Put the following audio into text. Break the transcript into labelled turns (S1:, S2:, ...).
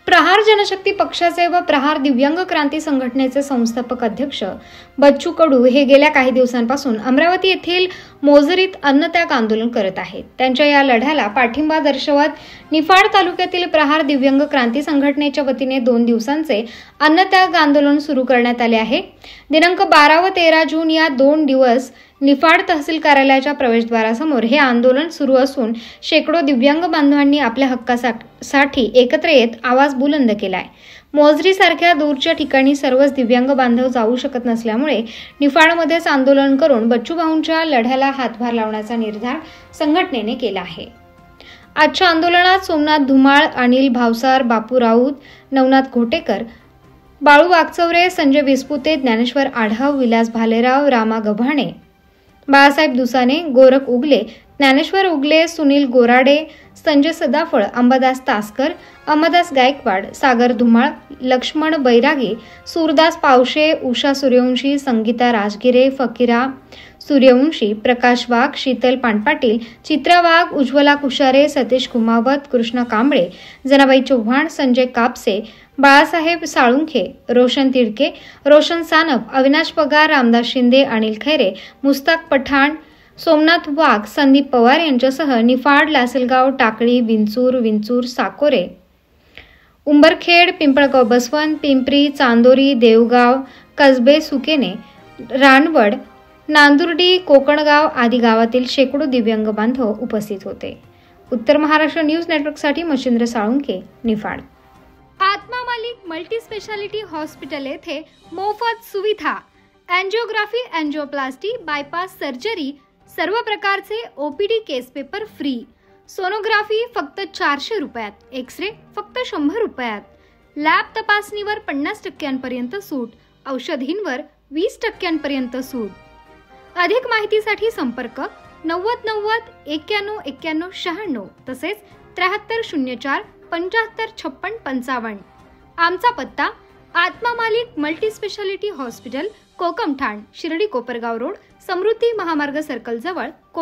S1: प्रहार जनशक्ती पक्षाचे व प्रहार दिव्यांग क्रांती संघटनेचे संस्थापक अध्यक्ष बच्चू कडू हे गेल्या काही दिवसांपासून अमरावती येथील मोझरीत अन्नत्याग आंदोलन करत आहेत। त्यांच्या या लढ्याला पाठिंबा दर्शवत निफाड तालुक्यातील प्रहार दिव्यांग क्रांती संघटनेच्या वतीने 2 दिवसांचे अन्नत्याग आंदोलन सुरू करण्यात आले आहे। दिनांक 12 व 13 जून या 2 दिवस निफाड तहसील कार्यालयाच्या प्रवेशद्वारासमोर हे आंदोलन सुरू असून शेकडो दिव्यांग बांधवांनी आपल्या हक्कासाठी एकत्र येत आवाज बुलंद केलाय। मोझरी सारख्या दूरच्या ठिकाणी सर्वच दिव्यांग बांधव जाऊ शकत नसल्यामुळे निफाडमध्येच आंदोलन करून बच्चू भाऊंच्या लढ्याला हातभार लावण्याचा निर्धार संघटनेने केला आहे। आजच्या आंदोलनात सोमनाथ धुमाळ, अनिल भावसार, बापू राऊत, नवनाथ घोटेकर, बाळू वागचौरे, संजय विस्पुते, ज्ञानेश्वर आढाव, विलास भालेराव, रामा गव्हाणे, बाळासाहेब दुसाने, गोरख उगले, ज्ञानेश्वर उगले, सुनील गोराडे, संजय सदाफळ, अंबादास तासकर, अमरदास गायकवाड, सागर धुमाळ, लक्ष्मण बैरागी, सूरदास पावशे, उषा सूर्यवंशी, संगीता राजगिरे, फकीरा सूर्यवंशी, प्रकाश वाघ, शीतल पानपाटील, चित्रा वाघ, उज्ज्वला कुशारे, सतीश कुमावत, कृष्णा कांबळे, जनाबाई चव्हाण, संजय कापसे, बाळासाहेब साळुंखे, रोशन तिडके, रोशन सानप, अविनाश पगार, रामदास शिंदे, अनिल खैरे, मुस्ताक पठाण, सोमनाथ वाघ, संदीप पवार यांच्यासह निफाड, लासलगाव, टाकळी, विंचूर, साकोरे, उंबरखेड, पिंपळगाव बसवंत, पिंपरी, चांदोरी, देवगाव, कसबे, सुकेने, रानवड, नांदुर्डी, कोकणगाव आदी गावातील शेकडो दिव्यांग बांधव उपस्थित होते। उत्तर महाराष्ट्र न्यूज नेटवर्कसाठी मच्छिंद्र साळुंखे, निफाड।
S2: आत्मा मालिक मल्टी स्पेशालिटी हॉस्पिटल येथे मोफत सुविधा, एंजियोग्राफी, एंजियोप्लास्टी, बायपास सर्जरी, सर्व प्रकारचे ओपीडी केस पेपर फ्री, सोनोग्राफी फक्त 400 रुपयात, एक्सरे फक्त 100 रुपयात, लॅब तपासणीवर 50% सूट, औषधींवर 20% सूट। अधिक माहितीसाठी संपर्क 90 90 91 91 96 तसेच 7304 75 56 55। आमचा पत्ता Atma Malik multi speciality hospital, Kokamthan, Shirdi Kopargaon road, Samruddhi Mahamarg circle जवळ।